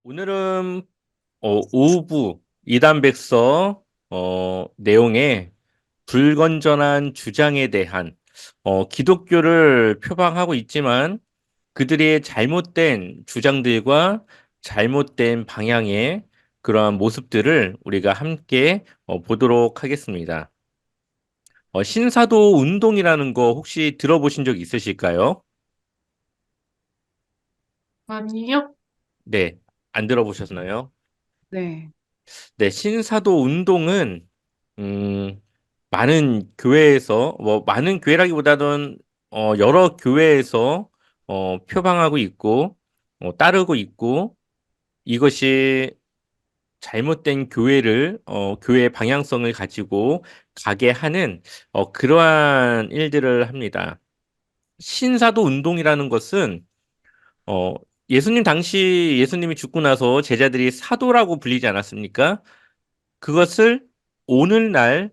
오늘은 오부 이단백서 내용의 불건전한 주장에 대한 기독교를 표방하고 있지만 그들의 잘못된 주장들과 잘못된 방향의 그러한 모습들을 우리가 함께 보도록 하겠습니다. 신사도 운동이라는 거 혹시 들어보신 적 있으실까요? 아니요? 네, 안 들어보셨나요? 네. 네, 신사도 운동은 음, 많은 교회에서 많은 교회라기보다는 여러 교회에서 표방하고 있고 따르고 있고 이것이 잘못된 교회를 교회의 방향성을 가지고 가게 하는 그러한 일들을 합니다. 신사도 운동이라는 것은 어, 예수님 당시 예수님이 죽고 나서 제자들이 사도라고 불리지 않았습니까? 그것을 오늘날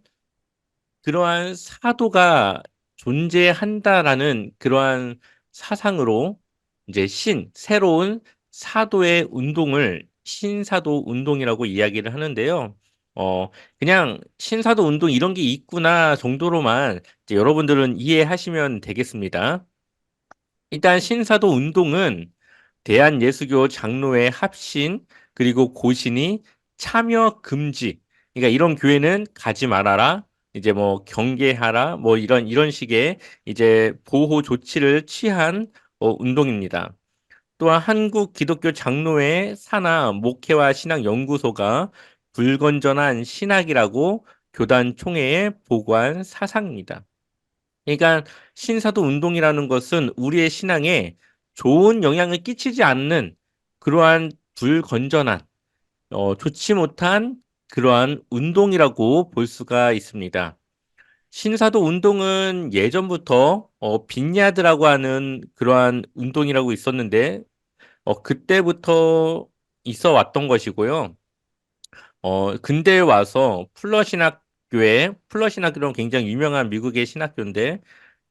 그러한 사도가 존재한다라는 그러한 사상으로 이제 새로운 사도의 운동을 신사도 운동이라고 이야기를 하는데요. 어, 그냥 신사도 운동 이런 게 있구나 정도로만 이제 여러분들은 이해하시면 되겠습니다. 일단 신사도 운동은 대한예수교 장로회 합신 그리고 고신이 참여 금지. 그러니까 이런 교회는 가지 말아라. 이제 뭐 경계하라. 뭐 이런 식의 이제 보호 조치를 취한 운동입니다. 또한 한국 기독교 장로회 산하 목회와 신학 연구소가 불건전한 신학이라고 교단 총회에 보고한 사상입니다. 그러니까 신사도 운동이라는 것은 우리의 신앙에 좋은 영향을 끼치지 않는 그러한 불건전한, 좋지 못한 그러한 운동이라고 볼 수가 있습니다. 신사도 운동은 예전부터 빈야드라고 하는 그러한 운동이라고 있었는데, 그때부터 있어 왔던 것이고요. 근대에 와서 플러 신학교는 굉장히 유명한 미국의 신학교인데,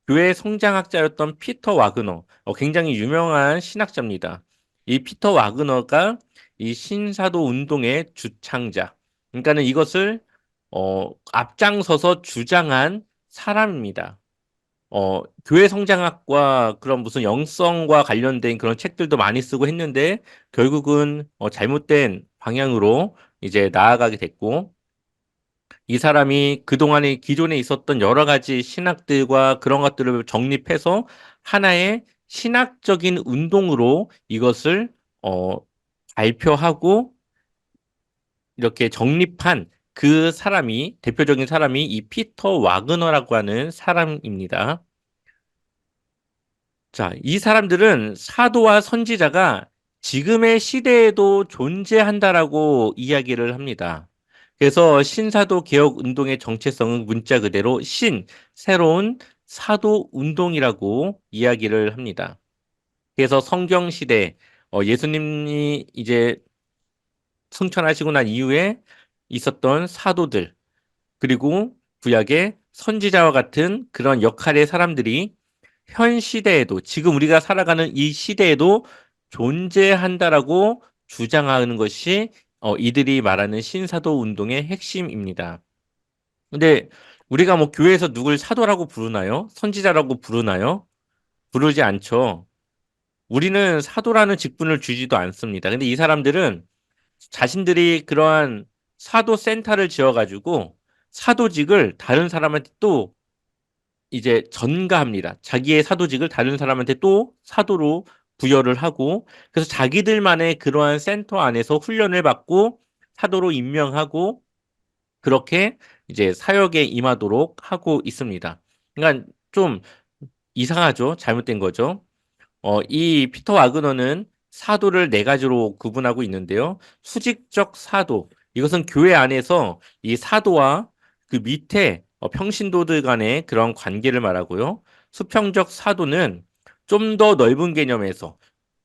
교회 성장학자였던 피터 와그너, 굉장히 유명한 신학자입니다. 이 피터 와그너가 이 신사도 운동의 주창자, 그러니까는 이것을 앞장서서 주장한 사람입니다. 교회 성장학과 그런 무슨 영성과 관련된 그런 책들도 많이 쓰고 했는데 결국은 잘못된 방향으로 이제 나아가게 됐고 이 사람이 그동안에 기존에 있었던 여러 가지 신학들과 그런 것들을 정립해서 하나의 신학적인 운동으로 이것을 어, 발표하고 이렇게 정립한 그 사람이 대표적인 사람이 이 피터 와그너라고 하는 사람입니다. 자, 이 사람들은 사도와 선지자가 지금의 시대에도 존재한다라고 이야기를 합니다. 그래서 신사도 개혁 운동의 정체성은 문자 그대로 새로운 사도 운동이라고 이야기를 합니다. 그래서 성경 시대, 예수님이 이제 승천하시고 난 이후에 있었던 사도들, 그리고 구약의 선지자와 같은 그런 역할의 사람들이 현 시대에도 지금 우리가 살아가는 이 시대에도 존재한다라고 주장하는 것이 이들이 말하는 신사도 운동의 핵심입니다. 근데 우리가 뭐 교회에서 누굴 사도라고 부르나요? 선지자라고 부르나요? 부르지 않죠. 우리는 사도라는 직분을 주지도 않습니다. 근데 이 사람들은 자신들이 그러한 사도 센터를 지어가지고 사도직을 다른 사람한테 또 이제 전가합니다. 자기의 사도직을 다른 사람한테 또 사도로 부여를 하고 그래서 자기들만의 그러한 센터 안에서 훈련을 받고 사도로 임명하고 그렇게 이제 사역에 임하도록 하고 있습니다. 그러니까 좀 이상하죠? 잘못된 거죠? 이 피터 와그너는 사도를 네 가지로 구분하고 있는데요. 수직적 사도. 이것은 교회 안에서 이 사도와 그 밑에 평신도들 간의 그런 관계를 말하고요. 수평적 사도는 좀 더 넓은 개념에서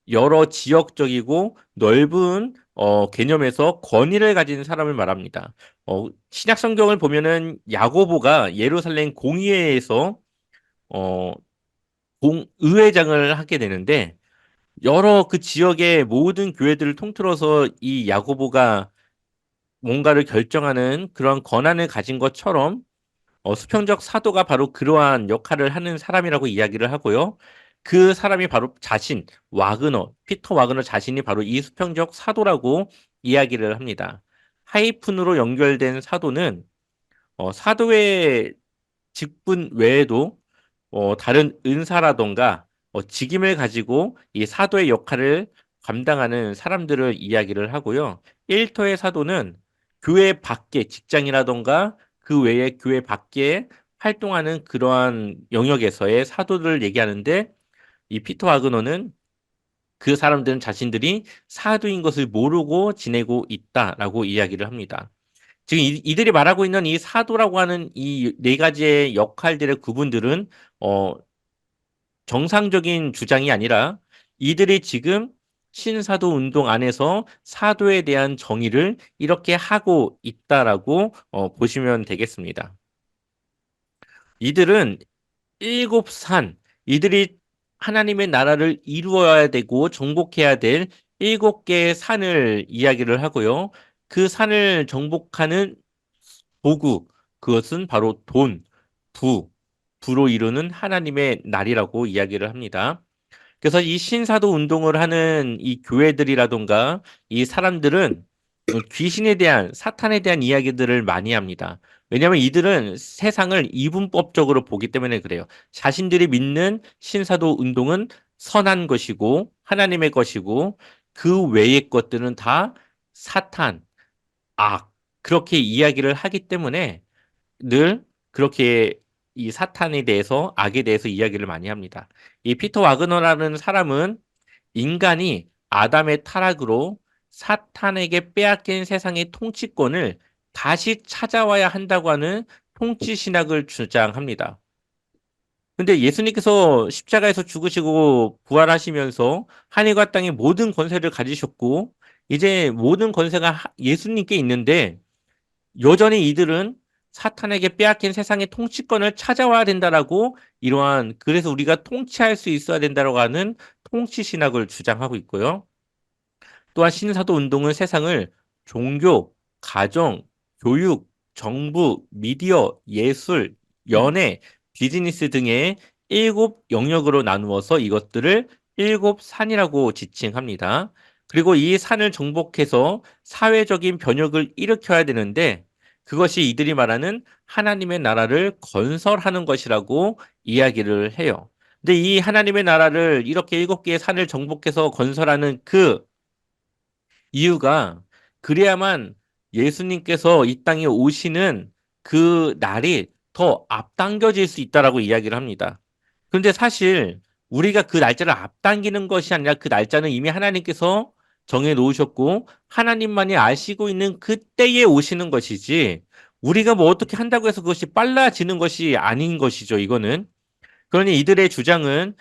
여러 지역적이고 넓은 개념에서 권위를 가진 사람을 말합니다. 신약 성경을 보면은 야고보가 예루살렘 공의회에서 어, 의회장을 하게 되는데 여러 그 지역의 모든 교회들을 통틀어서 이 야고보가 뭔가를 결정하는 그런 권한을 가진 것처럼 수평적 사도가 바로 그러한 역할을 하는 사람이라고 이야기를 하고요. 그 사람이 바로 피터 와그너 자신이 바로 이 수평적 사도라고 이야기를 합니다. 하이픈으로 연결된 사도는 사도의 직분 외에도 다른 은사라던가 직임을 가지고 이 사도의 역할을 감당하는 사람들을 이야기를 하고요. 일터의 사도는 교회 밖에 직장이라던가 그 외에 교회 밖에 활동하는 그러한 영역에서의 사도들을 얘기하는데 이 피터 와그너는 그 사람들은 자신들이 사도인 것을 모르고 지내고 있다라고 이야기를 합니다. 지금 이들이 말하고 있는 이 사도라고 하는 이 네 가지의 역할들의 구분들은 어, 정상적인 주장이 아니라 이들이 지금 신사도 운동 안에서 사도에 대한 정의를 이렇게 하고 있다라고 보시면 되겠습니다. 이들은 일곱 산, 이들이 하나님의 나라를 이루어야 되고 정복해야 될 일곱 개의 산을 이야기를 하고요. 그 산을 정복하는 도구, 그것은 바로 돈, 부, 부로 이루는 하나님의 날이라고 이야기를 합니다. 그래서 이 신사도 운동을 하는 이 교회들이라던가 이 사람들은 귀신에 대한, 사탄에 대한 이야기들을 많이 합니다. 왜냐하면 이들은 세상을 이분법적으로 보기 때문에 그래요. 자신들이 믿는 신사도 운동은 선한 것이고 하나님의 것이고 그 외의 것들은 다 사탄, 악, 그렇게 이야기를 하기 때문에 늘 그렇게 이 사탄에 대해서 악에 대해서 이야기를 많이 합니다. 이 피터 와그너라는 사람은 인간이 아담의 타락으로 사탄에게 빼앗긴 세상의 통치권을 다시 찾아와야 한다고 하는 통치 신학을 주장합니다. 근데 예수님께서 십자가에서 죽으시고 부활하시면서 하늘과 땅의 모든 권세를 가지셨고 이제 모든 권세가 예수님께 있는데 여전히 이들은 사탄에게 빼앗긴 세상의 통치권을 찾아와야 된다라고 이러한 그래서 우리가 통치할 수 있어야 된다라고 하는 통치 신학을 주장하고 있고요. 또한 신사도 운동은 세상을 종교, 가정, 교육, 정부, 미디어, 예술, 연애, 비즈니스 등의 일곱 영역으로 나누어서 이것들을 일곱 산이라고 지칭합니다. 그리고 이 산을 정복해서 사회적인 변혁을 일으켜야 되는데 그것이 이들이 말하는 하나님의 나라를 건설하는 것이라고 이야기를 해요. 근데 이 하나님의 나라를 이렇게 일곱 개의 산을 정복해서 건설하는 그 이유가 그래야만 예수님께서 이 땅에 오시는 그 날이 더 앞당겨질 수 있다라고 이야기를 합니다. 그런데 사실 우리가 그 날짜를 앞당기는 것이 아니라 그 날짜는 이미 하나님께서 정해 놓으셨고 하나님만이 아시고 있는 그때에 오시는 것이지 우리가 뭐 어떻게 한다고 해서 그것이 빨라지는 것이 아닌 것이죠, 이거는. 그러니 이들의 주장은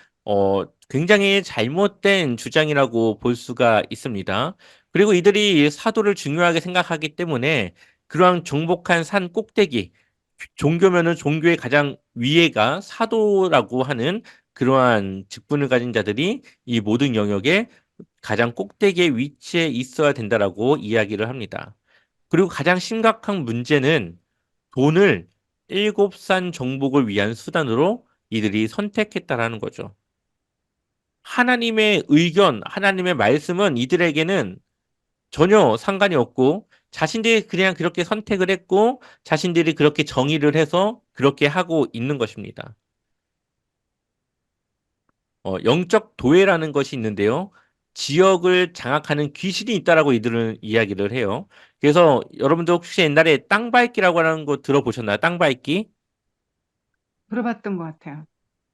굉장히 잘못된 주장이라고 볼 수가 있습니다. 그리고 이들이 사도를 중요하게 생각하기 때문에 그러한 정복한 산 꼭대기, 종교면은 종교의 가장 위에가 사도라고 하는 그러한 직분을 가진 자들이 이 모든 영역에 가장 꼭대기에 위치해 있어야 된다라고 이야기를 합니다. 그리고 가장 심각한 문제는 돈을 일곱 산 정복을 위한 수단으로 이들이 선택했다라는 거죠. 하나님의 의견, 하나님의 말씀은 이들에게는 전혀 상관이 없고 자신들이 그냥 그렇게 선택을 했고 자신들이 그렇게 정의를 해서 그렇게 하고 있는 것입니다. 영적 도회라는 것이 있는데요. 지역을 장악하는 귀신이 있다라고 이들은 이야기를 해요. 그래서 여러분들 혹시 옛날에 땅밟기라고 하는 거 들어보셨나요? 땅밟기? 들어봤던 것 같아요.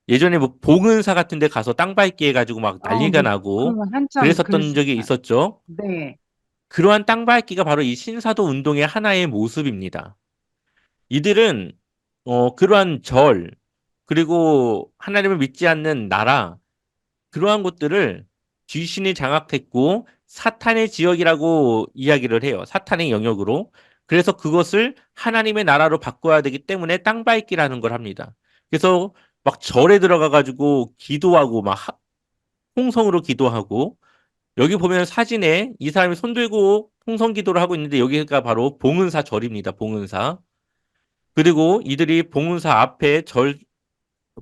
예전에 뭐 봉은사 같은 데 가서 땅밟기 해가지고 막 난리가 네. 나고 한참 그랬었던 적이 그랬었어요. 있었죠. 네. 그러한 땅밟기가 바로 이 신사도 운동의 하나의 모습입니다. 이들은 그러한 절 그리고 하나님을 믿지 않는 나라 그러한 것들을 귀신이 장악했고 사탄의 지역이라고 이야기를 해요. 사탄의 영역으로. 그래서 그것을 하나님의 나라로 바꿔야 되기 때문에 땅밟기라는 걸 합니다. 그래서 막 절에 들어가 가지고 기도하고 막 통성으로 기도하고 여기 보면 사진에 이 사람이 손 들고 통성 기도를 하고 있는데 여기가 바로 봉은사 절입니다. 봉은사. 그리고 이들이 봉은사 앞에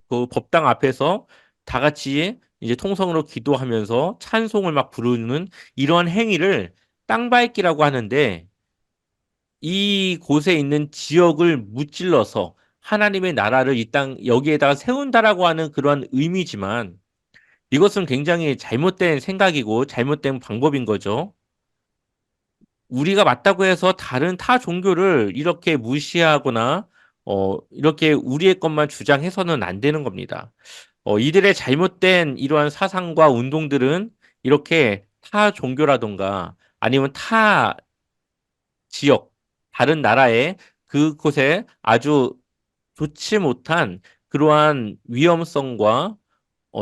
그 법당 앞에서 다 같이 이제 통성으로 기도하면서 찬송을 막 부르는 이러한 행위를 땅밟기라고 하는데 이 곳에 있는 지역을 무찔러서 하나님의 나라를 이 땅 여기에다가 세운다라고 하는 그러한 의미지만 이것은 굉장히 잘못된 생각이고 잘못된 방법인 거죠. 우리가 맞다고 해서 다른 타 종교를 이렇게 무시하거나 이렇게 우리의 것만 주장해서는 안 되는 겁니다. 이들의 잘못된 이러한 사상과 운동들은 이렇게 타 종교라던가 아니면 타 지역, 다른 나라의 그곳에 아주 좋지 못한 그러한 위험성과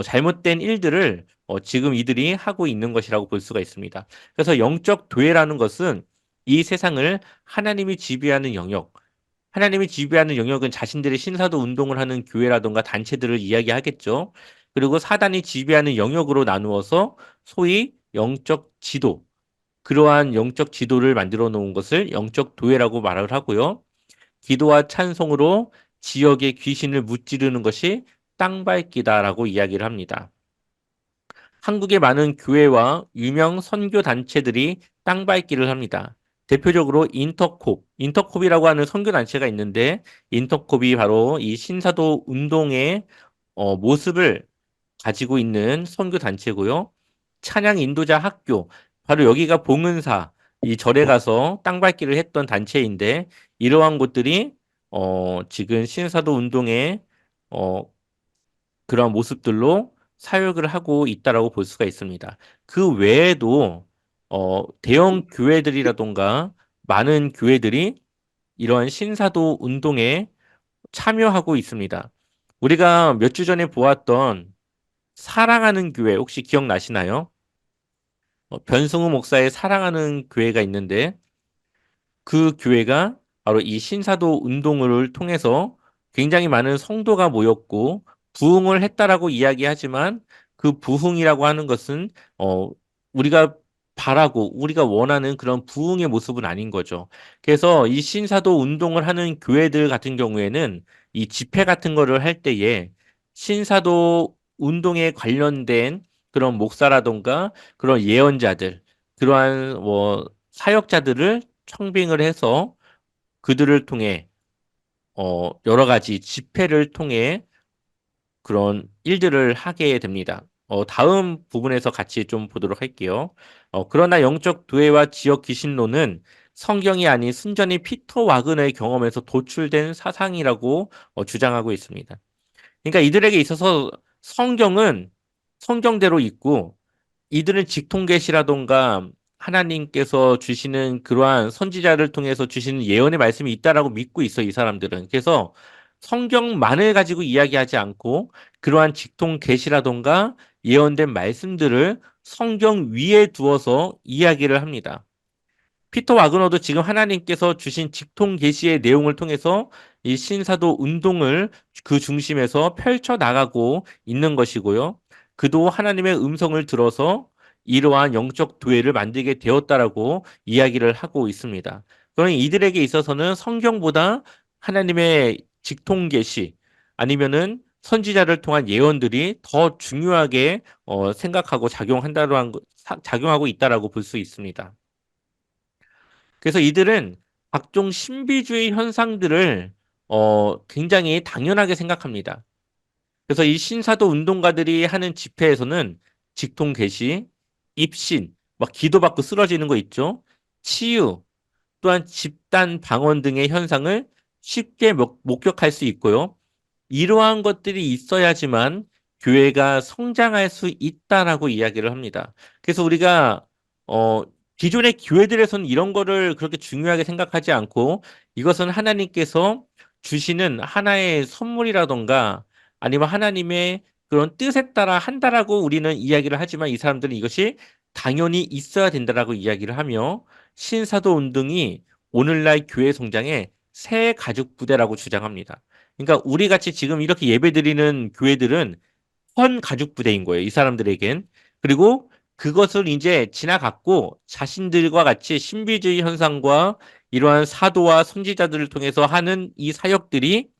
잘못된 일들을 지금 이들이 하고 있는 것이라고 볼 수가 있습니다. 그래서 영적 도회라는 것은 이 세상을 하나님이 지배하는 영역, 하나님이 지배하는 영역은 자신들의 신사도 운동을 하는 교회라든가 단체들을 이야기하겠죠. 그리고 사단이 지배하는 영역으로 나누어서 소위 영적 지도, 그러한 영적 지도를 만들어 놓은 것을 영적 도회라고 말을 하고요. 기도와 찬송으로 지역의 귀신을 무찌르는 것이 땅밟기다라고 이야기를 합니다. 한국의 많은 교회와 유명 선교 단체들이 땅밟기를 합니다. 대표적으로 인터콥이라고 하는 선교 단체가 있는데 인터콥이 바로 이 신사도 운동의 모습을 가지고 있는 선교 단체고요. 찬양 인도자 학교, 바로 여기가 봉은사, 이 절에 가서 땅밟기를 했던 단체인데 이러한 곳들이 지금 신사도 운동의 어, 그런 모습들로 사역을 하고 있다라고 볼 수가 있습니다. 그 외에도 대형 교회들이라던가 많은 교회들이 이러한 신사도 운동에 참여하고 있습니다. 우리가 몇 주 전에 보았던 사랑하는 교회 혹시 기억나시나요? 변승우 목사의 사랑하는 교회가 있는데 그 교회가 바로 이 신사도 운동을 통해서 굉장히 많은 성도가 모였고 부흥을 했다라고 이야기하지만 그 부흥이라고 하는 것은 우리가 바라고 우리가 원하는 그런 부흥의 모습은 아닌 거죠. 그래서 이 신사도 운동을 하는 교회들 같은 경우에는 이 집회 같은 거를 할 때에 신사도 운동에 관련된 그런 목사라던가 그런 예언자들 그러한 뭐 사역자들을 청빙을 해서 그들을 통해 여러 가지 집회를 통해 그런 일들을 하게 됩니다. 다음 부분에서 같이 좀 보도록 할게요. 그러나 영적 도회와 지역 귀신론은 성경이 아닌 순전히 피터 와그너의 경험에서 도출된 사상이라고 주장하고 있습니다. 그러니까 이들에게 있어서 성경은 성경대로 있고 이들은 직통계시라던가 하나님께서 주시는 그러한 선지자를 통해서 주시는 예언의 말씀이 있다라고 믿고 있어, 이 사람들은. 그래서 성경만을 가지고 이야기하지 않고 그러한 직통계시라던가 예언된 말씀들을 성경 위에 두어서 이야기를 합니다. 피터 와그너도 지금 하나님께서 주신 직통 계시의 내용을 통해서 이 신사도 운동을 그 중심에서 펼쳐 나가고 있는 것이고요. 그도 하나님의 음성을 들어서 이러한 영적 도회를 만들게 되었다라고 이야기를 하고 있습니다. 그러니 이들에게 있어서는 성경보다 하나님의 직통 계시 아니면은 선지자를 통한 예언들이 더 중요하게 생각하고 작용하고 있다라고 볼 수 있습니다. 그래서 이들은 각종 신비주의 현상들을 굉장히 당연하게 생각합니다. 그래서 이 신사도 운동가들이 하는 집회에서는 직통 계시, 입신, 막 기도받고 쓰러지는 거 있죠. 치유, 또한 집단 방언 등의 현상을 쉽게 목격할 수 있고요. 이러한 것들이 있어야지만 교회가 성장할 수 있다라고 이야기를 합니다. 그래서 우리가 어, 기존의 교회들에서는 이런 거를 그렇게 중요하게 생각하지 않고 이것은 하나님께서 주시는 하나의 선물이라던가 아니면 하나님의 그런 뜻에 따라 한다라고 우리는 이야기를 하지만 이 사람들은 이것이 당연히 있어야 된다라고 이야기를 하며 신사도 운동이 오늘날 교회 성장의 새 가죽 부대라고 주장합니다. 그러니까 우리 같이 지금 이렇게 예배드리는 교회들은 헌 가죽 부대인 거예요. 이 사람들에겐. 그리고 그것을 이제 지나갔고 자신들과 같이 신비주의 현상과 이러한 사도와 선지자들을 통해서 하는 이 사역들이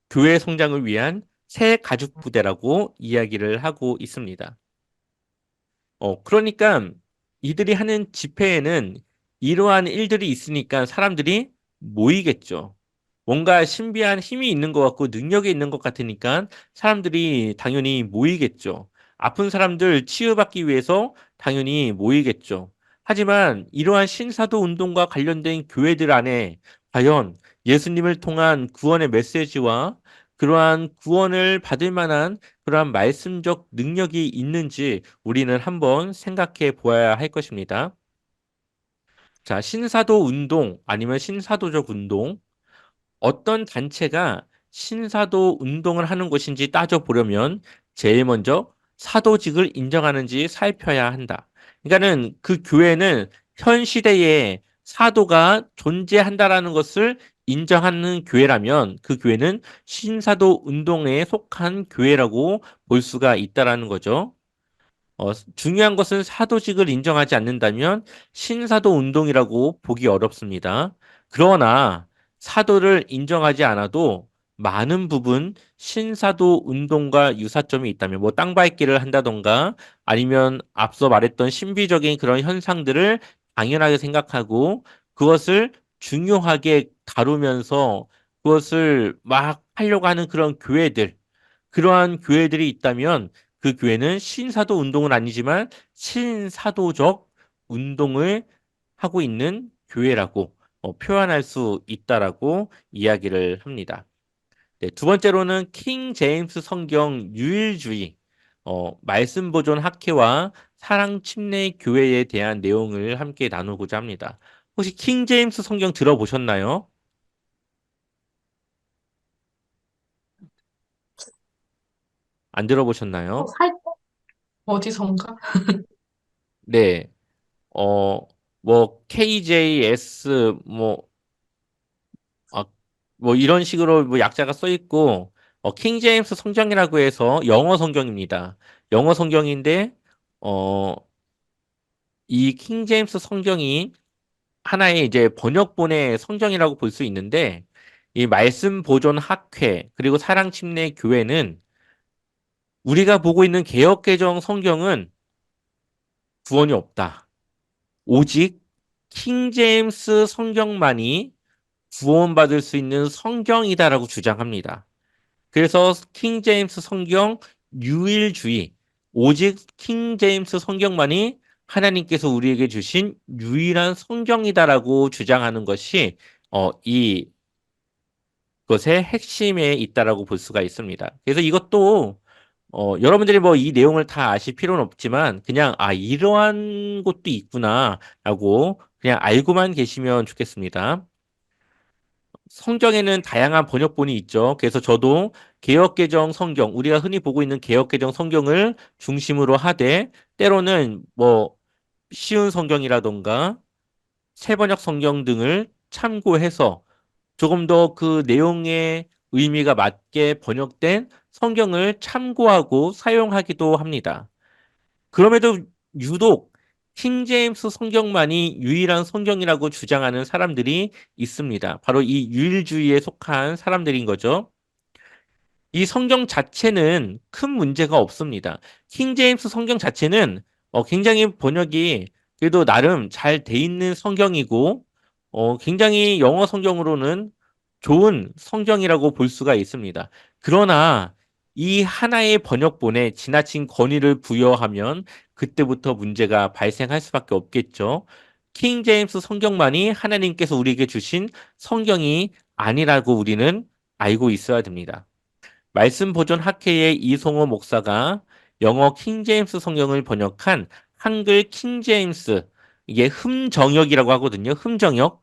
교회 성장을 위한 새 가죽 부대라고 이야기를 하고 있습니다. 그러니까 이들이 하는 집회에는 이러한 일들이 있으니까 사람들이 모이겠죠. 뭔가 신비한 힘이 있는 것 같고 능력이 있는 것 같으니까 사람들이 당연히 모이겠죠. 아픈 사람들 치유받기 위해서 당연히 모이겠죠. 하지만 이러한 신사도 운동과 관련된 교회들 안에 과연 예수님을 통한 구원의 메시지와 그러한 구원을 받을 만한 그러한 말씀적 능력이 있는지 우리는 한번 생각해 보아야 할 것입니다. 자, 신사도 운동 아니면 신사도적 운동, 어떤 단체가 신사도 운동을 하는 것인지 따져보려면 제일 먼저 사도직을 인정하는지 살펴야 한다. 그러니까는 그 교회는 현 시대에 사도가 존재한다라는 것을 인정하는 교회라면 그 교회는 신사도 운동에 속한 교회라고 볼 수가 있다라는 거죠. 중요한 것은 사도직을 인정하지 않는다면 신사도 운동이라고 보기 어렵습니다. 그러나 사도를 인정하지 않아도 많은 부분 신사도 운동과 유사점이 있다면 뭐 땅밟기를 한다던가 아니면 앞서 말했던 신비적인 그런 현상들을 당연하게 생각하고 그것을 중요하게 다루면서 그것을 막 하려고 하는 그런 교회들 그러한 교회들이 있다면 그 교회는 신사도 운동은 아니지만 신사도적 운동을 하고 있는 교회라고 표현할 수 있다라고 이야기를 합니다. 네, 두 번째로는 킹 제임스 성경 유일주의, 말씀 보존 학회와 사랑 침례 교회에 대한 내용을 함께 나누고자 합니다. 혹시 킹 제임스 성경 들어보셨나요? 안 들어보셨나요? 살짝 어디선가? 네. 어, 뭐, KJS, 아, 뭐, 이런 식으로 뭐 약자가 써 있고, 킹제임스 성경이라고 해서 영어 성경입니다. 영어 성경인데, 어, 이 킹제임스 성경이 하나의 이제 번역본의 성경이라고 볼 수 있는데, 이 말씀 보존 학회, 그리고 사랑 침례 교회는 우리가 보고 있는 개역개정 성경은 구원이 없다. 오직 킹제임스 성경만이 구원받을 수 있는 성경이다라고 주장합니다. 그래서 킹 제임스 성경 유일주의, 오직 킹 제임스 성경만이 하나님께서 우리에게 주신 유일한 성경이다라고 주장하는 것이 이것의 핵심에 있다라고 볼 수가 있습니다. 그래서 이것도 여러분들이 뭐 이 내용을 다 아실 필요는 없지만 그냥 이러한 곳도 있구나라고 그냥 알고만 계시면 좋겠습니다. 성경에는 다양한 번역본이 있죠. 그래서 저도 개역개정 성경, 우리가 흔히 보고 있는 개역개정 성경을 중심으로 하되, 때로는 뭐, 쉬운 성경이라던가, 새번역 성경 등을 참고해서 조금 더 그 내용의 의미가 맞게 번역된 성경을 참고하고 사용하기도 합니다. 그럼에도 유독 킹제임스 성경만이 유일한 성경이라고 주장하는 사람들이 있습니다. 바로 이 유일주의에 속한 사람들인 거죠. 이 성경 자체는 큰 문제가 없습니다. 킹제임스 성경 자체는 굉장히 번역이 그래도 나름 잘 돼 있는 성경이고 굉장히 영어 성경으로는 좋은 성경이라고 볼 수가 있습니다. 그러나 이 하나의 번역본에 지나친 권위를 부여하면 그때부터 문제가 발생할 수밖에 없겠죠. 킹 제임스 성경만이 하나님께서 우리에게 주신 성경이 아니라고 우리는 알고 있어야 됩니다. 말씀 보존 학회의 이송호 목사가 영어 킹제임스 성경을 번역한 한글 킹제임스 이게 흠정역이라고 하거든요. 흠정역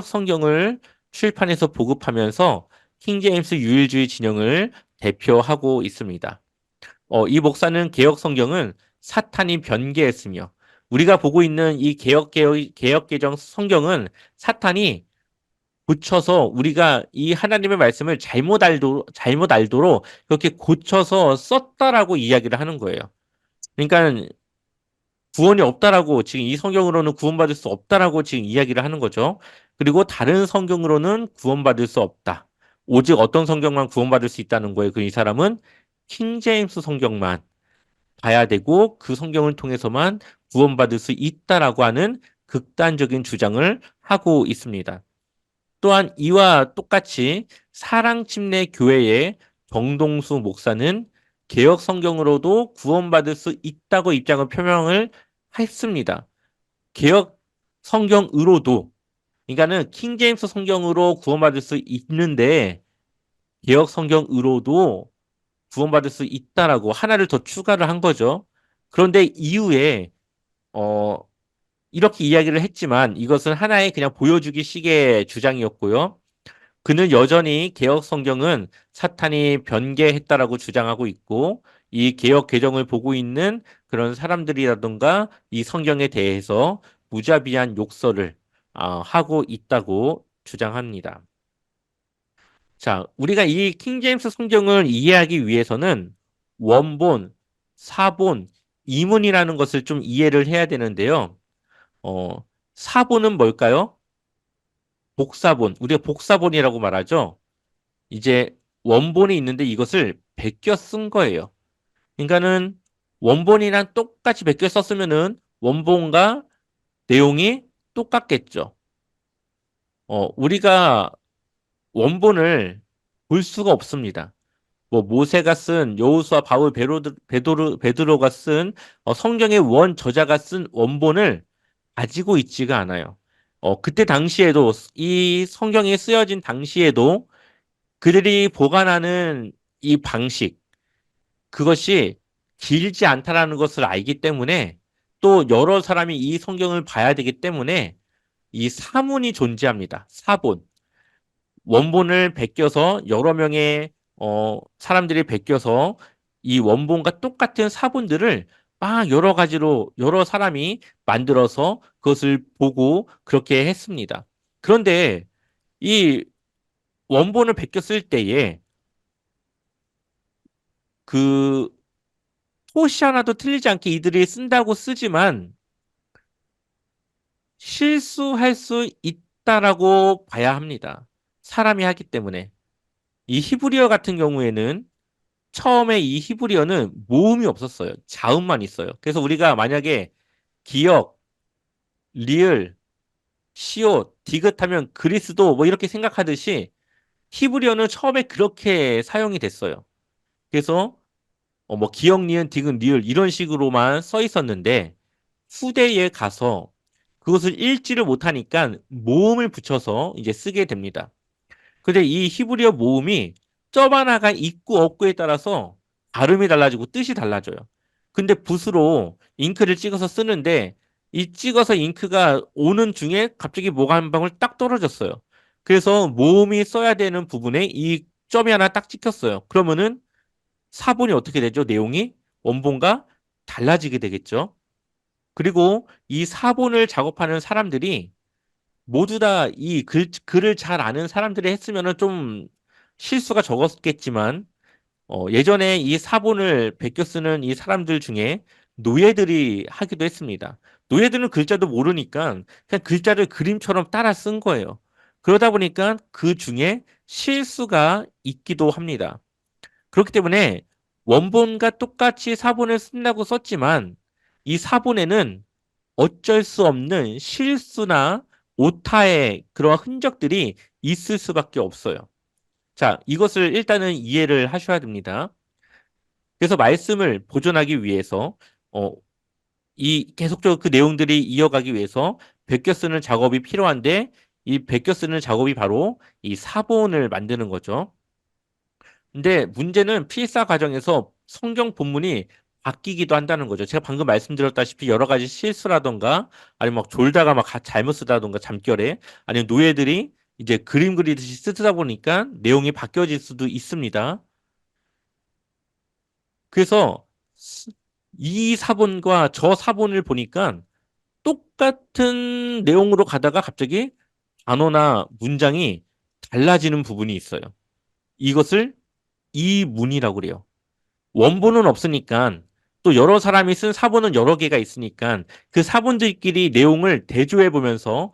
성경을 출판해서 보급하면서 킹제임스 유일주의 진영을 대표하고 있습니다. 이 목사는 개역 성경은 사탄이 변개했으며 우리가 보고 있는 이 개역 개정 성경은 사탄이 고쳐서 우리가 이 하나님의 말씀을 잘못 알도록 그렇게 고쳐서 썼다라고 이야기를 하는 거예요. 그러니까 구원이 없다라고 지금 이 성경으로는 구원받을 수 없다라고 지금 이야기를 하는 거죠. 그리고 다른 성경으로는 구원받을 수 없다. 오직 어떤 성경만 구원받을 수 있다는 거예요. 그 이 사람은 킹제임스 성경만 봐야 되고 그 성경을 통해서만 구원받을 수 있다라고 하는 극단적인 주장을 하고 있습니다. 또한 이와 똑같이 사랑침례 교회의 정동수 목사는 개역 성경으로도 구원받을 수 있다고 입장을 표명을 했습니다. 개역 성경으로도, 그러니까는 킹제임스 성경으로 구원받을 수 있는데 개역 성경으로도 구원받을 수 있다라고 하나를 더 추가를 한 거죠. 그런데 이후에 어 이렇게 이야기를 했지만 이것은 하나의 그냥 보여주기 식의 주장이었고요. 그는 여전히 개역 성경은 사탄이 변개했다라고 주장하고 있고 이 개역 개정을 보고 있는 그런 사람들이라든가 이 성경에 대해서 무자비한 욕설을 하고 있다고 주장합니다. 자, 우리가 이 킹제임스 성경을 이해하기 위해서는 원본, 사본, 이문이라는 것을 좀 이해를 해야 되는데요. 어, 사본은 뭘까요? 복사본. 우리가 복사본이라고 말하죠. 이제 원본이 있는데 이것을 베껴 쓴 거예요. 그러니까는 원본이랑 똑같이 베껴 썼으면은 원본과 내용이 똑같겠죠. 우리가 원본을 볼 수가 없습니다. 뭐 모세가 쓴 여호수아 바울 베드로가 쓴 성경의 원 저자가 쓴 원본을 가지고 있지가 않아요. 그때 당시에도 이 성경이 쓰여진 당시에도 그들이 보관하는 이 방식 그것이 길지 않다라는 것을 알기 때문에 또 여러 사람이 이 성경을 봐야 되기 때문에 이 사문이 존재합니다. 사본. 원본을 베껴서 여러 명의 사람들이 베껴서 이 원본과 똑같은 사본들을 막 여러 가지로 여러 사람이 만들어서 그것을 보고 그렇게 했습니다. 그런데 이 원본을 베껴 쓸 때에 그 토시 하나도 틀리지 않게 이들이 쓴다고 쓰지만 실수할 수 있다라고 봐야 합니다. 사람이 하기 때문에. 이 히브리어 같은 경우에는 처음에 이 히브리어는 모음이 없었어요. 자음만 있어요. 그래서 우리가 만약에 기역, 리을, 시옷, 디귿 하면 그리스도 뭐 이렇게 생각하듯이 히브리어는 처음에 그렇게 사용이 됐어요. 그래서 뭐 기역, 니은, 디귿, 리을 이런 식으로만 써 있었는데 후대에 가서 그것을 읽지를 못하니까 모음을 붙여서 이제 쓰게 됩니다. 근데 이 히브리어 모음이 점 하나가 있고 없고에 따라서 발음이 달라지고 뜻이 달라져요. 근데 붓으로 잉크를 찍어서 쓰는데 이 찍어서 잉크가 오는 중에 갑자기 뭐가 한 방울 딱 떨어졌어요. 그래서 모음이 써야 되는 부분에 이 점이 하나 딱 찍혔어요. 그러면은 사본이 어떻게 되죠? 내용이 원본과 달라지게 되겠죠. 그리고 이 사본을 작업하는 사람들이 모두 다 이 글을 잘 아는 사람들이 했으면 좀 실수가 적었겠지만, 예전에 이 사본을 베껴 쓰는 이 사람들 중에 노예들이 하기도 했습니다. 노예들은 글자도 모르니까 그냥 글자를 그림처럼 따라 쓴 거예요. 그러다 보니까 그 중에 실수가 있기도 합니다. 그렇기 때문에 원본과 똑같이 사본을 쓴다고 썼지만 이 사본에는 어쩔 수 없는 실수나 오타의 그러한 흔적들이 있을 수밖에 없어요. 자, 이것을 일단은 이해를 하셔야 됩니다. 그래서 말씀을 보존하기 위해서 어, 이 계속적으로 그 내용들이 이어가기 위해서 베껴 쓰는 작업이 필요한데 이 베껴 쓰는 작업이 바로 이 사본을 만드는 거죠. 근데 문제는 필사 과정에서 성경 본문이 바뀌기도 한다는 거죠. 제가 방금 말씀드렸다시피 여러 가지 실수라던가 아니면 막 졸다가 막 잘못 쓰다던가 잠결에 아니면 노예들이 이제 그림 그리듯이 쓰다 보니까 내용이 바뀌어질 수도 있습니다. 그래서 이 사본과 저 사본을 보니까 똑같은 내용으로 가다가 갑자기 단어나 문장이 달라지는 부분이 있어요. 이것을 이문이라고 그래요. 원본은 없으니까 또 여러 사람이 쓴 사본은 여러 개가 있으니까 그 사본들끼리 내용을 대조해 보면서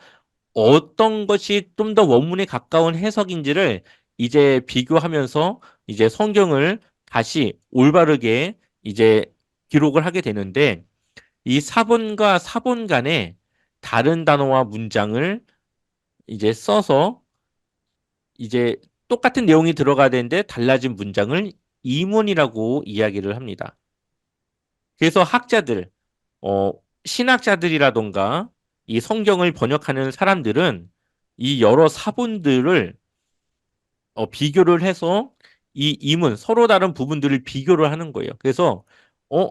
어떤 것이 좀 더 원문에 가까운 해석인지를 이제 비교하면서 이제 성경을 다시 올바르게 이제 기록을 하게 되는데 이 사본과 사본 간에 다른 단어와 문장을 이제 써서 이제 똑같은 내용이 들어가야 되는데 달라진 문장을 이문이라고 이야기를 합니다. 그래서 학자들, 어, 신학자들이라던가 이 성경을 번역하는 사람들은 이 여러 사본들을 비교를 해서 이 이문, 서로 다른 부분들을 비교를 하는 거예요. 그래서 어,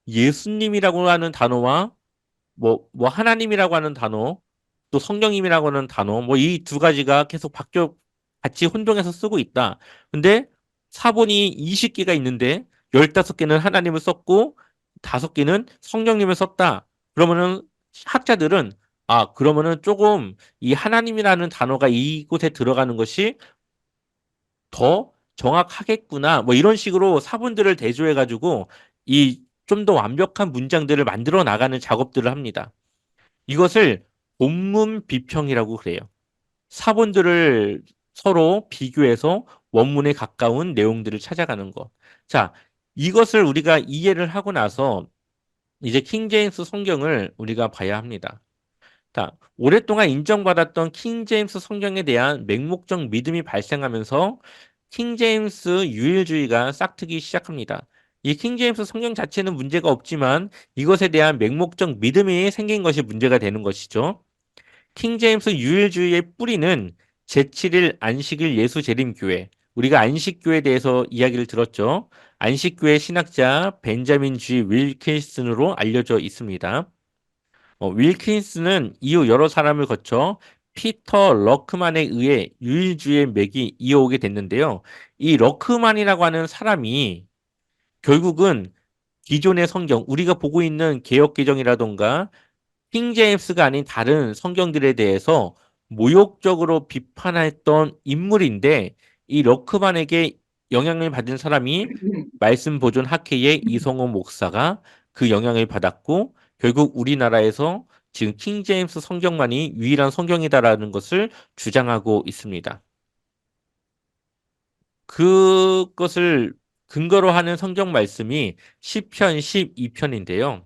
예수님이라고 하는 단어와 뭐 하나님이라고 하는 단어, 또 성령님이라고 하는 단어, 뭐 이 두 가지가 계속 바뀌어 같이 혼동해서 쓰고 있다. 근데 사본이 20개가 있는데 15개는 하나님을 썼고 5개는 성령님을 썼다. 그러면은 학자들은 그러면은 조금 이 하나님이라는 단어가 이곳에 들어가는 것이 더 정확하겠구나. 뭐 이런 식으로 사본들을 대조해 가지고 이 좀 더 완벽한 문장들을 만들어 나가는 작업들을 합니다. 이것을 본문 비평이라고 그래요. 사본들을 서로 비교해서 원문에 가까운 내용들을 찾아가는 것. 자, 이것을 우리가 이해를 하고 나서 이제 킹제임스 성경을 우리가 봐야 합니다. 자, 오랫동안 인정받았던 킹제임스 성경에 대한 맹목적 믿음이 발생하면서 킹제임스 유일주의가 싹트기 시작합니다. 이 킹제임스 성경 자체는 문제가 없지만 이것에 대한 맹목적 믿음이 생긴 것이 문제가 되는 것이죠. 킹제임스 유일주의의 뿌리는 제7일 안식일 예수 재림교회. 우리가 안식교에 대해서 이야기를 들었죠. 안식교회 신학자 벤자민 G. 윌킨슨으로 알려져 있습니다. 윌킨스는 이후 여러 사람을 거쳐 피터 러크만에 의해 유일주의 맥이 이어오게 됐는데요. 이 러크만이라고 하는 사람이 결국은 기존의 성경, 우리가 보고 있는 개역개정이라던가 킹제임스가 아닌 다른 성경들에 대해서 모욕적으로 비판했던 인물인데 이 러크만에게 영향을 받은 사람이 말씀 보존 학회의 이성호 목사가 그 영향을 받았고 결국 우리나라에서 지금 킹제임스 성경만이 유일한 성경이다라는 것을 주장하고 있습니다. 그것을 근거로 하는 성경 말씀이 시편 12편인데요.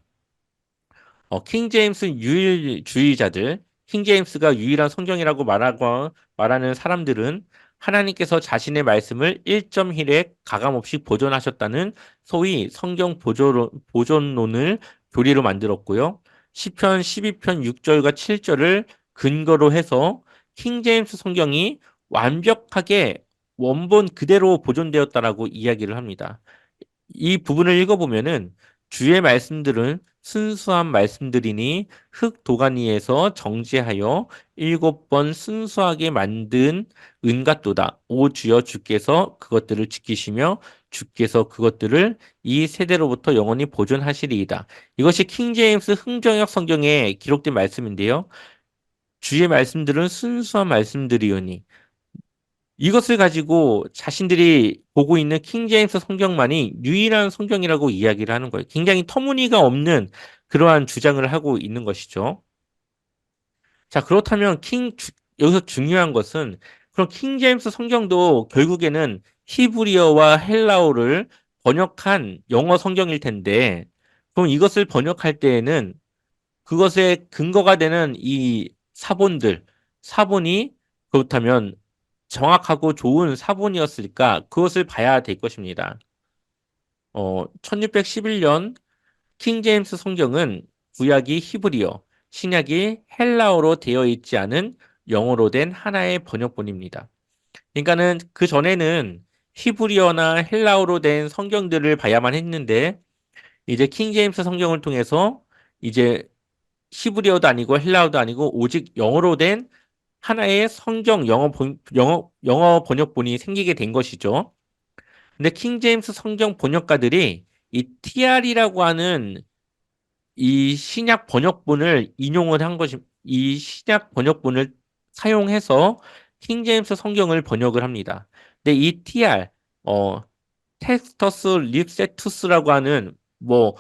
킹제임스 유일주의자들, 킹제임스가 유일한 성경이라고 말하는 사람들은 하나님께서 자신의 말씀을 1.1에 가감없이 보존하셨다는 소위 성경 보존론을 교리로 만들었고요. 시편 12편 6절과 7절을 근거로 해서 킹제임스 성경이 완벽하게 원본 그대로 보존되었다라고 이야기를 합니다. 이 부분을 읽어보면은 주의 말씀들은 순수한 말씀들이니 흙 도가니에서 정제하여 7번 순수하게 만든 은같도다. 오 주여 주께서 그것들을 지키시며 주께서 그것들을 이 세대로부터 영원히 보존하시리이다. 이것이 킹제임스 흥정역 성경에 기록된 말씀인데요. 주의 말씀들은 순수한 말씀들이오니 이것을 가지고 자신들이 보고 있는 킹제임스 성경만이 유일한 성경이라고 이야기를 하는 거예요. 굉장히 터무니가 없는 그러한 주장을 하고 있는 것이죠. 자, 그렇다면 여기서 중요한 것은 그럼 킹제임스 성경도 결국에는 히브리어와 헬라어를 번역한 영어 성경일 텐데 그럼 이것을 번역할 때에는 그것의 근거가 되는 이 사본이 그렇다면 정확하고 좋은 사본이었을까? 그것을 봐야 될 것입니다. 1611년 킹제임스 성경은 구약이 히브리어, 신약이 헬라어로 되어 있지 않은 영어로 된 하나의 번역본입니다. 그러니까는 그 전에는 히브리어나 헬라어로 된 성경들을 봐야만 했는데 이제 킹제임스 성경을 통해서 이제 히브리어도 아니고 헬라어도 아니고 오직 영어로 된 하나의 성경 영어 번역본이 생기게 된 것이죠. 근데 킹제임스 성경 번역가들이 이 TR이라고 하는 이 신약 번역본을 인용을 한 것이 이 신약 번역본을 사용해서 킹제임스 성경을 번역을 합니다. 근데 이 TR, 텍스터스 립세투스라고 하는 뭐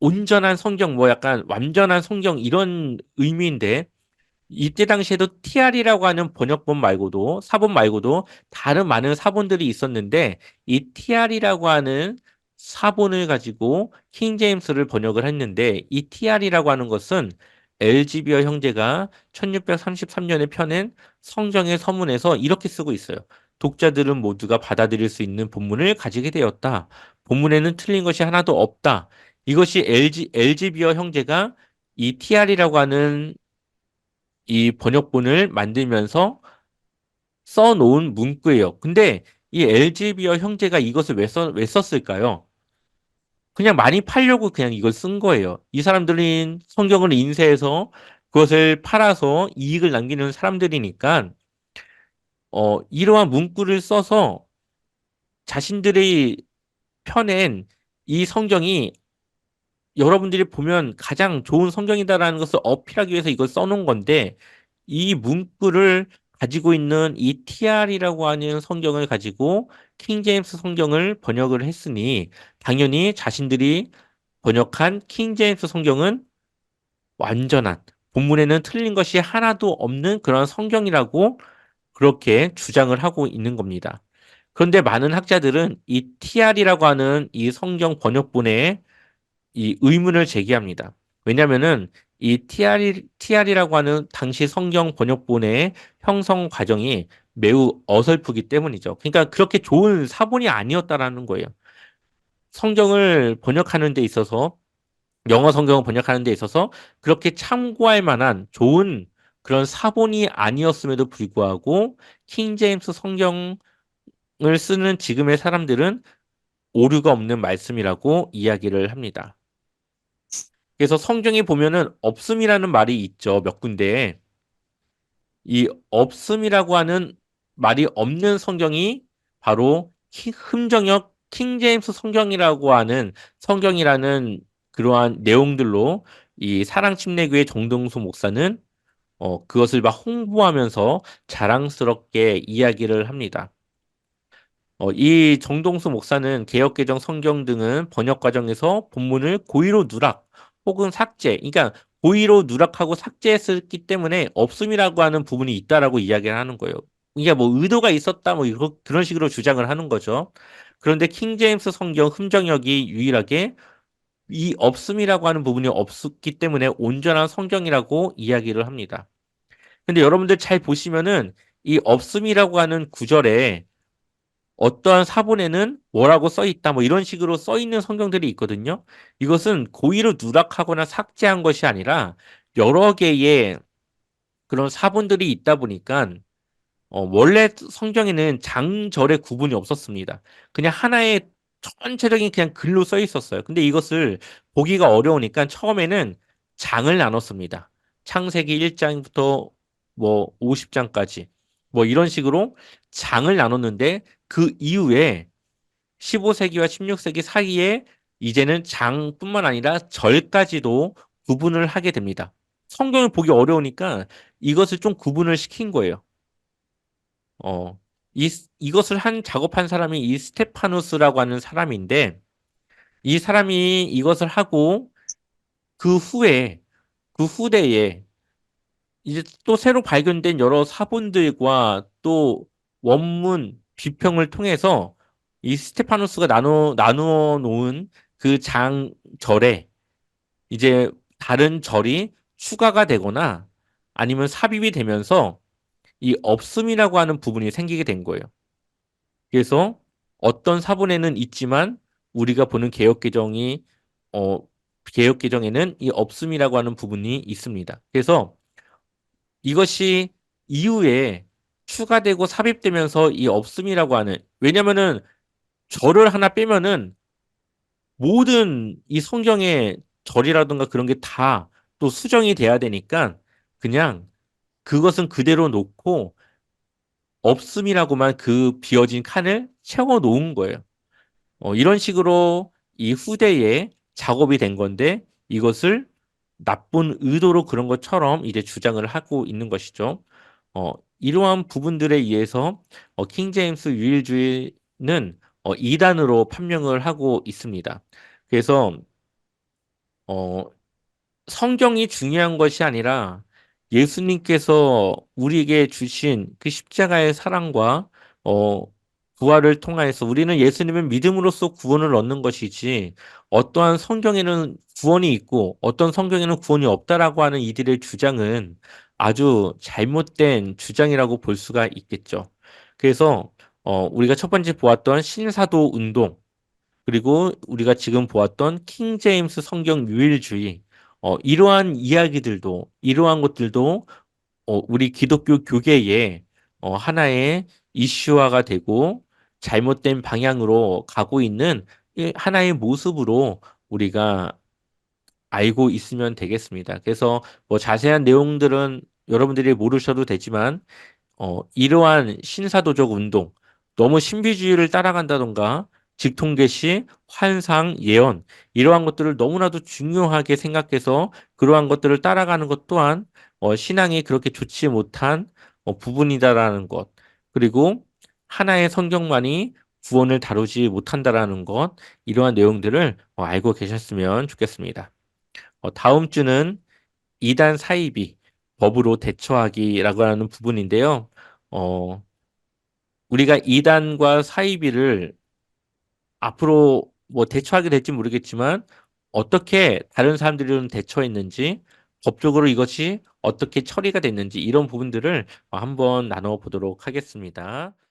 온전한 성경, 뭐 약간 완전한 성경 이런 의미인데 이때 당시에도 TR이라고 하는 번역본 말고도 사본 말고도 다른 많은 사본들이 있었는데 이 TR이라고 하는 사본을 가지고 킹 제임스를 번역을 했는데 이 TR이라고 하는 것은 엘지비어 형제가 1633년에 펴낸 성경의 서문에서 이렇게 쓰고 있어요. 독자들은 모두가 받아들일 수 있는 본문을 가지게 되었다. 본문에는 틀린 것이 하나도 없다. 이것이 엘지비어 형제가 이 TR이라고 하는 이 번역본을 만들면서 써놓은 문구예요. 근데 이 엘제비어 형제가 이것을 왜 썼을까요? 그냥 많이 팔려고 그냥 이걸 쓴 거예요. 이 사람들은 성경을 인쇄해서 그것을 팔아서 이익을 남기는 사람들이니까 이러한 문구를 써서 자신들이 펴낸 이 성경이 여러분들이 보면 가장 좋은 성경이다라는 것을 어필하기 위해서 이걸 써놓은 건데 이 문구를 가지고 있는 이 TR이라고 하는 성경을 가지고 킹 제임스 성경을 번역을 했으니 당연히 자신들이 번역한 킹 제임스 성경은 완전한 본문에는 틀린 것이 하나도 없는 그런 성경이라고 그렇게 주장을 하고 있는 겁니다. 그런데 많은 학자들은 이 TR이라고 하는 이 성경 번역본에 이 의문을 제기합니다. 왜냐하면은 이 TR이라고 하는 당시 성경 번역본의 형성 과정이 매우 어설프기 때문이죠. 그러니까 그렇게 좋은 사본이 아니었다라는 거예요. 성경을 번역하는 데 있어서 영어 성경을 번역하는 데 있어서 그렇게 참고할 만한 좋은 그런 사본이 아니었음에도 불구하고 킹 제임스 성경을 쓰는 지금의 사람들은 오류가 없는 말씀이라고 이야기를 합니다. 그래서 성경에 보면은 없음이라는 말이 있죠. 몇 군데에. 이 없음이라고 하는 말이 없는 성경이 바로 흠정역 킹제임스 성경이라고 하는 성경이라는 그러한 내용들로 이 사랑침례교회 정동수 목사는 그것을 막 홍보하면서 자랑스럽게 이야기를 합니다. 이 정동수 목사는 개역개정 성경 등은 번역 과정에서 본문을 고의로 누락 혹은 삭제, 그러니까 고의로 누락하고 삭제했기 때문에 없음이라고 하는 부분이 있다라고 이야기를 하는 거예요. 이게 뭐 의도가 있었다 뭐 그런 식으로 주장을 하는 거죠. 그런데 킹 제임스 성경 흠정역이 유일하게 이 없음이라고 하는 부분이 없었기 때문에 온전한 성경이라고 이야기를 합니다. 근데 여러분들 잘 보시면은 이 없음이라고 하는 구절에 어떠한 사본에는 뭐라고 써 있다, 뭐 이런 식으로 써 있는 성경들이 있거든요. 이것은 고의로 누락하거나 삭제한 것이 아니라 여러 개의 그런 사본들이 있다 보니까 원래 성경에는 장절의 구분이 없었습니다. 그냥 하나의 전체적인 그냥 글로 써 있었어요. 근데 이것을 보기가 어려우니까 처음에는 장을 나눴습니다. 창세기 1장부터 뭐 50장까지 뭐 이런 식으로 장을 나눴는데 그 이후에 15세기와 16세기 사이에 이제는 장뿐만 아니라 절까지도 구분을 하게 됩니다. 성경을 보기 어려우니까 이것을 좀 구분을 시킨 거예요. 어, 이것을 작업한 사람이 이 스테파누스라고 하는 사람인데, 이 사람이 이것을 하고, 그 후에, 그 후대에, 이제 또 새로 발견된 여러 사본들과 또 원문, 비평을 통해서 이 스테파누스가 나누어 놓은 그 장절에 이제 다른 절이 추가가 되거나 아니면 삽입이 되면서 이 없음이라고 하는 부분이 생기게 된 거예요. 그래서 어떤 사본에는 있지만 우리가 보는 어, 개역 개정에는 이 없음이라고 하는 부분이 있습니다. 그래서 이것이 이후에 추가되고 삽입되면서 이 없음이라고 하는 왜냐면은 절을 하나 빼면은 모든 이 성경의 절이라든가 그런 게 다 또 수정이 돼야 되니까 그냥 그것은 그대로 놓고 없음이라고만 그 비어진 칸을 채워 놓은 거예요. 이런 식으로 이 후대에 작업이 된 건데 이것을 나쁜 의도로 그런 것처럼 이제 주장을 하고 있는 것이죠. 이러한 부분들에 의해서 킹제임스 유일주의는 이단으로 판명을 하고 있습니다. 그래서 어, 성경이 중요한 것이 아니라 예수님께서 우리에게 주신 그 십자가의 사랑과 어, 부활을 통하여서 우리는 예수님을 믿음으로써 구원을 얻는 것이지 어떠한 성경에는 구원이 있고 어떤 성경에는 구원이 없다라고 하는 이들의 주장은 아주 잘못된 주장이라고 볼 수가 있겠죠. 그래서 우리가 첫 번째 보았던 신사도 운동 그리고 우리가 지금 보았던 킹 제임스 성경 유일주의, 이러한 이야기들도, 이러한 것들도, 우리 기독교 교계에, 하나의 이슈화가 되고, 잘못된 방향으로 가고 있는 하나의 모습으로 우리가 알고 있으면 되겠습니다. 그래서 뭐 자세한 내용들은 여러분들이 모르셔도 되지만, 이러한 신사도적 운동, 너무 신비주의를 따라간다던가, 직통계시, 환상, 예언, 이러한 것들을 너무나도 중요하게 생각해서 그러한 것들을 따라가는 것 또한 신앙이 그렇게 좋지 못한 부분이다라는 것, 그리고 하나의 성경만이 구원을 다루지 못한다라는 것, 이러한 내용들을 알고 계셨으면 좋겠습니다. 다음 주는 이단 사이비, 법으로 대처하기라고 하는 부분인데요. 어, 우리가 이단과 사이비를 앞으로 뭐 대처하게 될지 모르겠지만 어떻게 다른 사람들은 대처했는지 법적으로 이것이 어떻게 처리가 됐는지 이런 부분들을 한번 나눠보도록 하겠습니다.